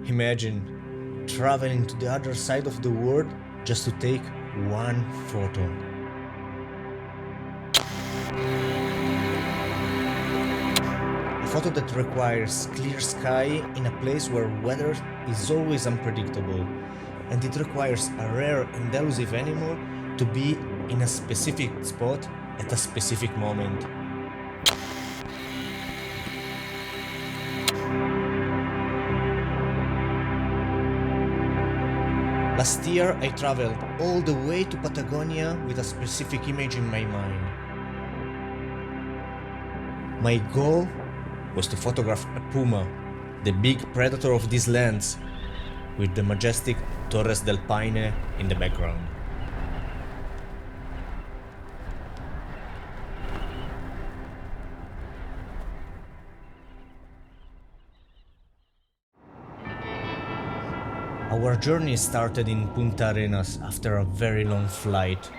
Imagine traveling to the other side of the world just to take one photo. A photo that requires clear sky in a place where weather is always unpredictable, and it requires a rare and elusive animal to be in a specific spot at a specific moment. Last year I traveled all the way to Patagonia with a specific image in my mind. My goal was to photograph a puma, the big predator of these lands, with the majestic Torres del Paine in the background. Our journey started in Punta Arenas after a very long flight.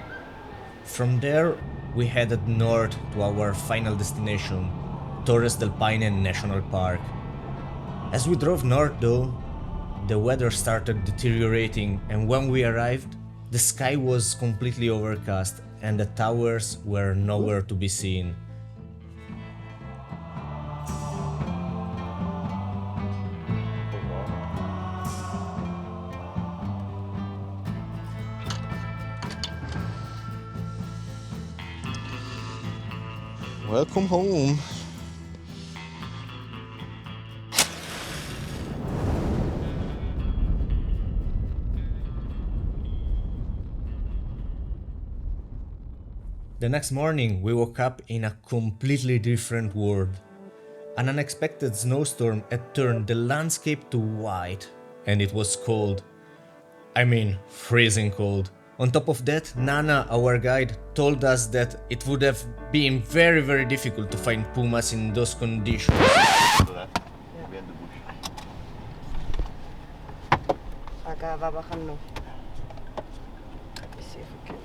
From there, we headed north to our final destination, Torres del Paine National Park. As we drove north though, the weather started deteriorating, and when we arrived, the sky was completely overcast and the towers were nowhere to be seen. Welcome home. The next morning, we woke up in a completely different world. An unexpected snowstorm had turned the landscape to white, and it was cold. I mean, freezing cold. On top of that, Nana, our guide, told us that it would have been very difficult to find pumas in those conditions. Acá va bajando. Let me see if we can.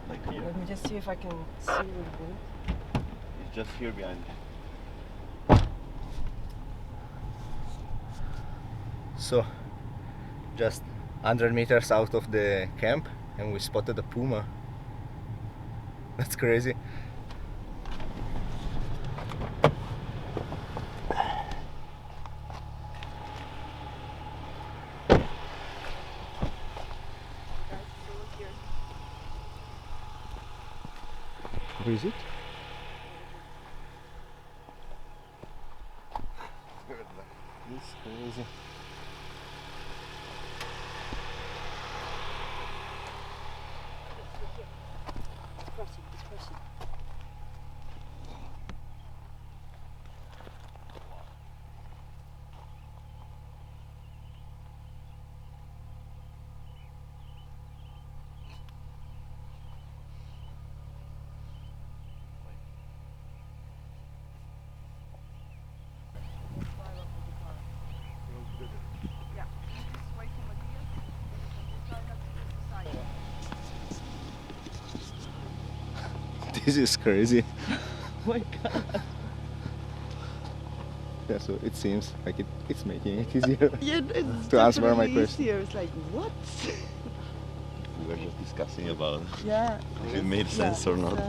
Like here. Let me just see if I can see really good. It's just here behind. So, just 100 meters out of the camp, and we spotted a puma. That's crazy. Who is it? It's crazy. It's crossing. This is crazy. Oh my god. Yeah, so it seems like it's making it easier Yeah, it's to answer my definitely question. easier. It's like, what? We were just discussing about Yeah. if it made sense or not.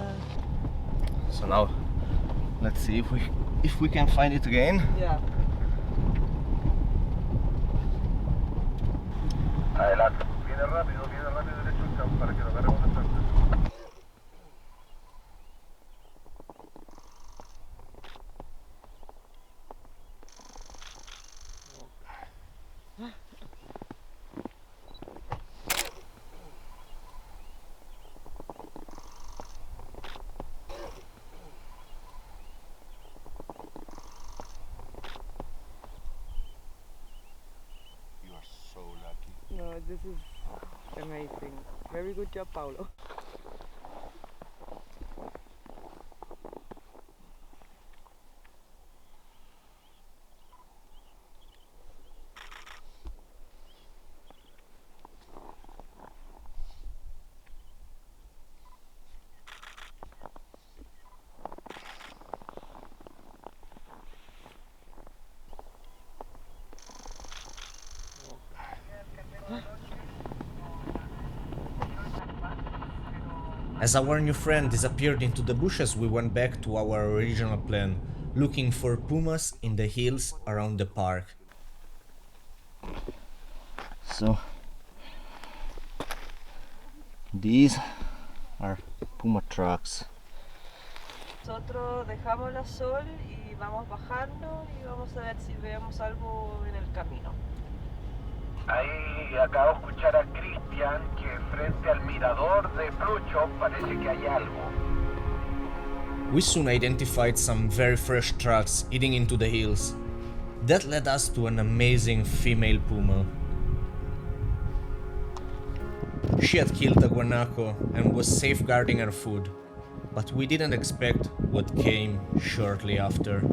So now, let's see if we can find it again. Yeah. Adelante, viene rápido derecho al campo para que lo agarremos de frente. You are so lucky. No, this is amazing. Very good job, Paulo. As our new friend disappeared into the bushes, we went back to our original plan, looking for pumas in the hills around the park. So these are puma tracks. Nosotros dejamos la sol y vamos bajando y vamos a ver si vemos algo en el camino. Ahí acabo de escuchar a Cristian que frente al mirador de Frucho parece que hay algo. We soon identified some very fresh tracks eating into the hills. That led us to an amazing female puma. She had killed a guanaco and was safeguarding her food, but we didn't expect what came shortly after.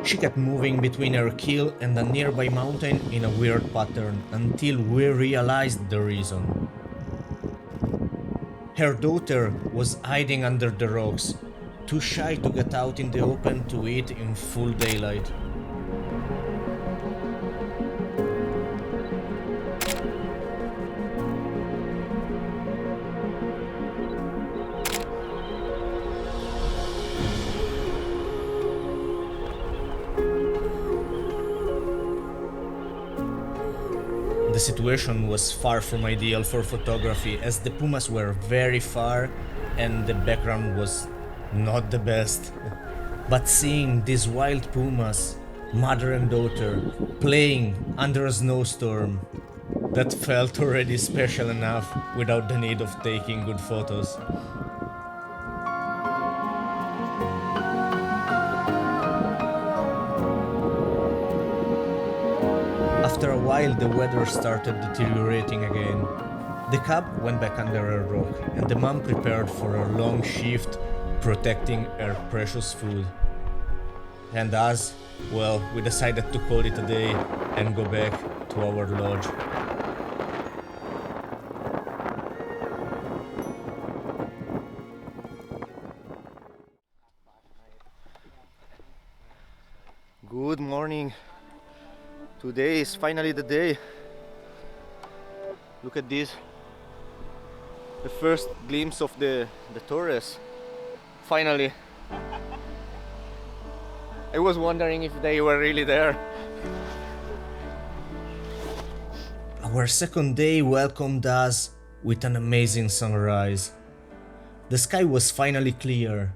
She kept moving between her kill and a nearby mountain in a weird pattern until we realized the reason. Her daughter was hiding under the rocks, too shy to get out in the open to eat in full daylight. The situation was far from ideal for photography, as the pumas were very far and the background was not the best. But seeing these wild pumas, mother and daughter, playing under a snowstorm, that felt already special enough without the need of taking good photos. After a while, the weather started deteriorating again. The cub went back under a rock, and the mom prepared for a long shift, protecting her precious food. And us, well, we decided to call it a day and go back to our lodge. Good morning. Today is finally the day. Look at this. The first glimpse of the Torres. Finally. I was wondering if they were really there. Our second day welcomed us with an amazing sunrise. The sky was finally clear,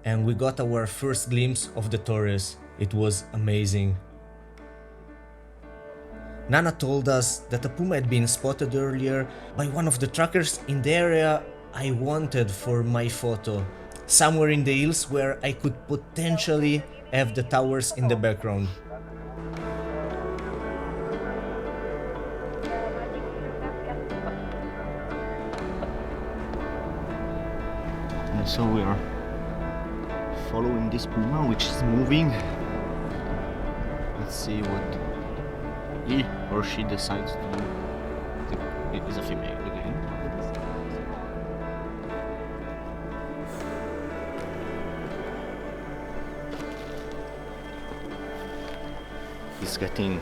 and we got our first glimpse of the Torres. It was amazing. Nana told us that a puma had been spotted earlier by one of the trackers in the area I wanted for my photo, somewhere in the hills where I could potentially have the towers in the background. And so we are following this puma, which is moving. Let's see what he or she decides to do. It is a female again. He's getting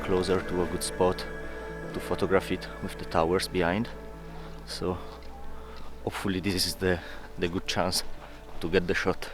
closer to a good spot to photograph it with the towers behind. So hopefully this is the good chance to get the shot.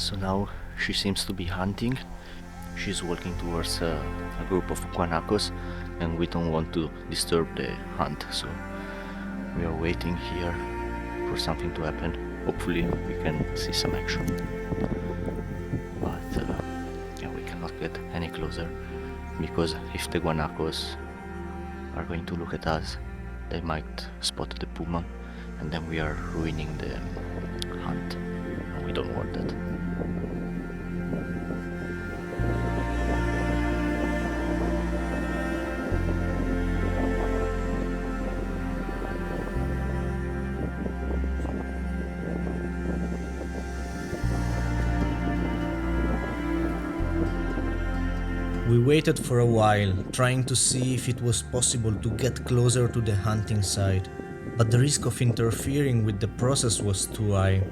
So now she seems to be hunting. She's walking towards a group of guanacos, and we don't want to disturb the hunt, so we are waiting here for something to happen. Hopefully we can see some action, but yeah, we cannot get any closer, because if the guanacos are going to look at us, they might spot the puma, and then we are ruining the hunt, and we don't want that. We waited for a while, trying to see if it was possible to get closer to the hunting site, but the risk of interfering with the process was too high.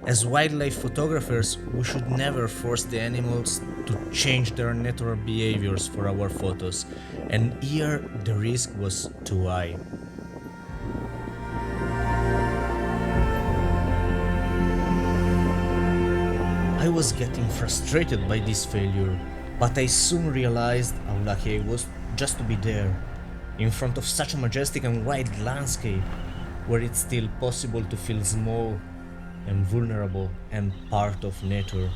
As wildlife photographers, we should never force the animals to change their natural behaviors for our photos, and here the risk was too high. I was getting frustrated by this failure, but I soon realized how lucky I was just to be there, in front of such a majestic and wide landscape, where it's still possible to feel small and vulnerable and part of nature.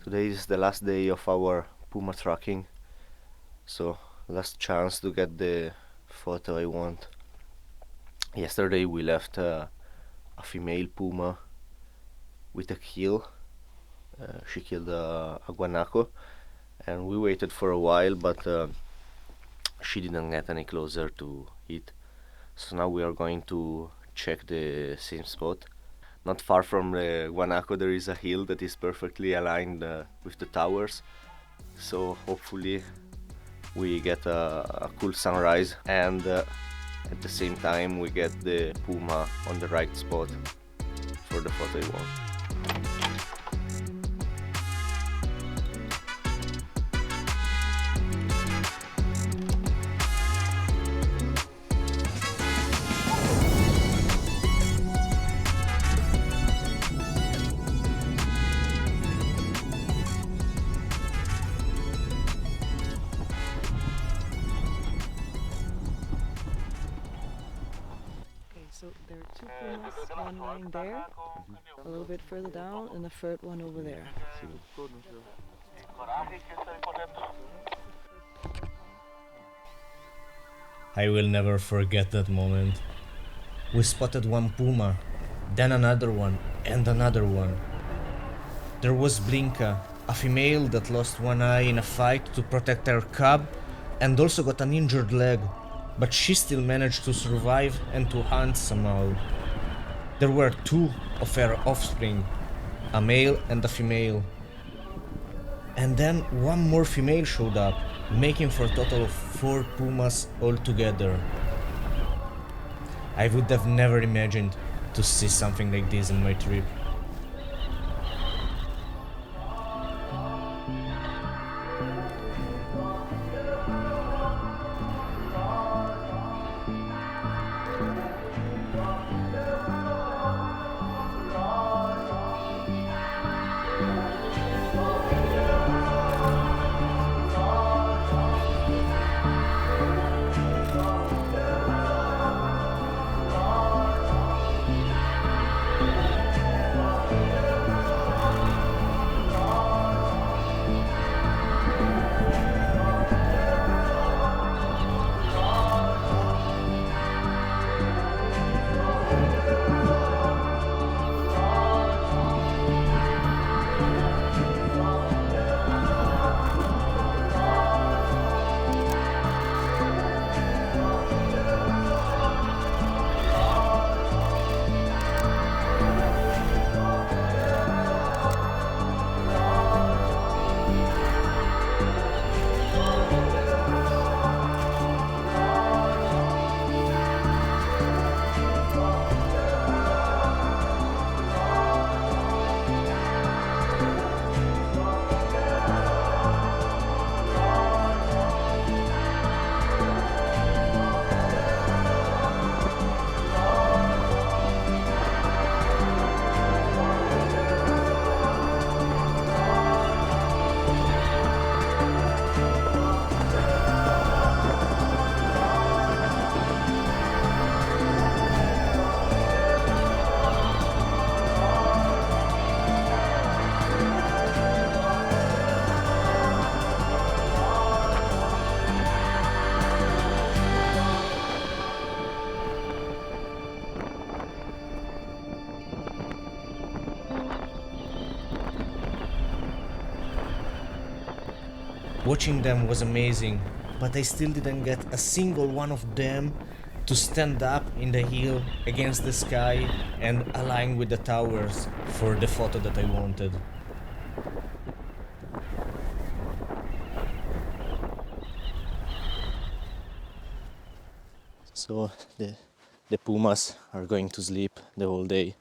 Today is the last day of our puma tracking, so last chance to get the photo I want. Yesterday we left a female puma with a kill. She killed a guanaco, and we waited for a while, but she didn't get any closer to it. So now we are going to check the same spot. Not far from the guanaco there is a hill that is perfectly aligned with the towers, so hopefully we get a cool sunrise, and at the same time we get the puma on the right spot for the photo I want. So there are two pumas, one lying there, a little bit further down, and a third one over there. I will never forget that moment. We spotted one puma, then another one, and another one. There was Blinka, a female that lost one eye in a fight to protect her cub and also got an injured leg, but she still managed to survive and to hunt somehow. There were two of her offspring, a male and a female. And then one more female showed up, making for a total of 4 pumas altogether. I would have never imagined to see something like this in my trip. Watching them was amazing, but I still didn't get a single one of them to stand up in the hill against the sky and align with the towers for the photo that I wanted. So the pumas are going to sleep the whole day,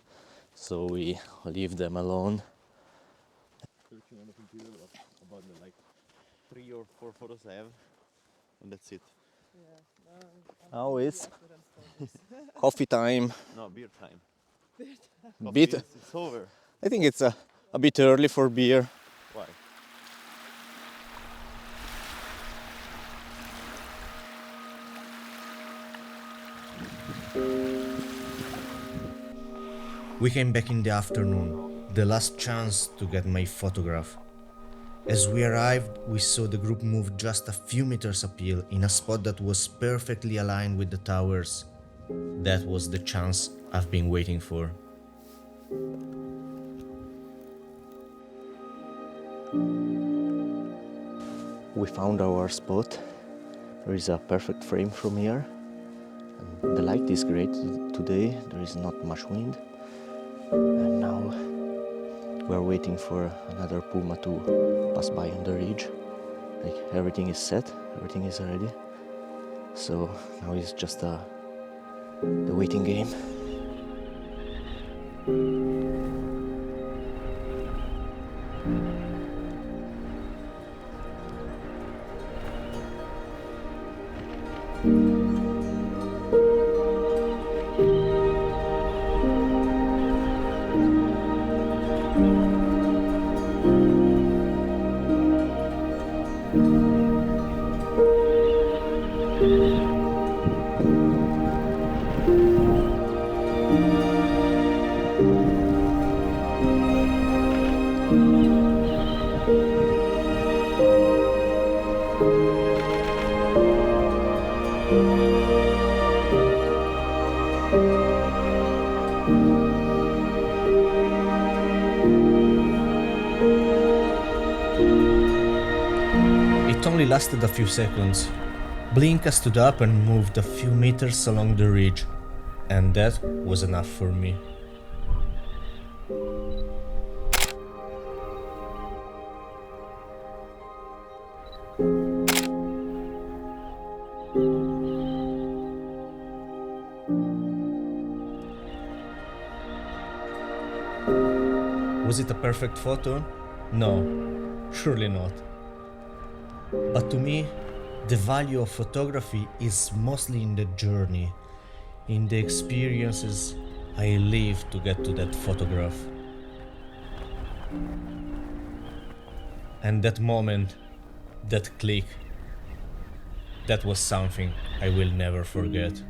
so we leave them alone. Searching on the computer about the like 3 or 4 photos I have, and that's it. Now it's coffee time. No, beer time. Bit, It's over. I think it's a bit early for beer. Why? We came back in the afternoon, the last chance to get my photograph. As we arrived, we saw the group move just a few meters uphill in a spot that was perfectly aligned with the towers. That was the chance I've been waiting for. We found our spot. There is a perfect frame from here. And the light is great today, there is not much wind. And now we're waiting for another puma to pass by on the ridge. Like everything is set, everything is ready. So now it's just the waiting game. It only lasted a few seconds. Blinka stood up and moved a few meters along the ridge, and that was enough for me. Was it a perfect photo? No, surely not. But to me, the value of photography is mostly in the journey, in the experiences I live to get to that photograph. And that moment, that click, that was something I will never forget.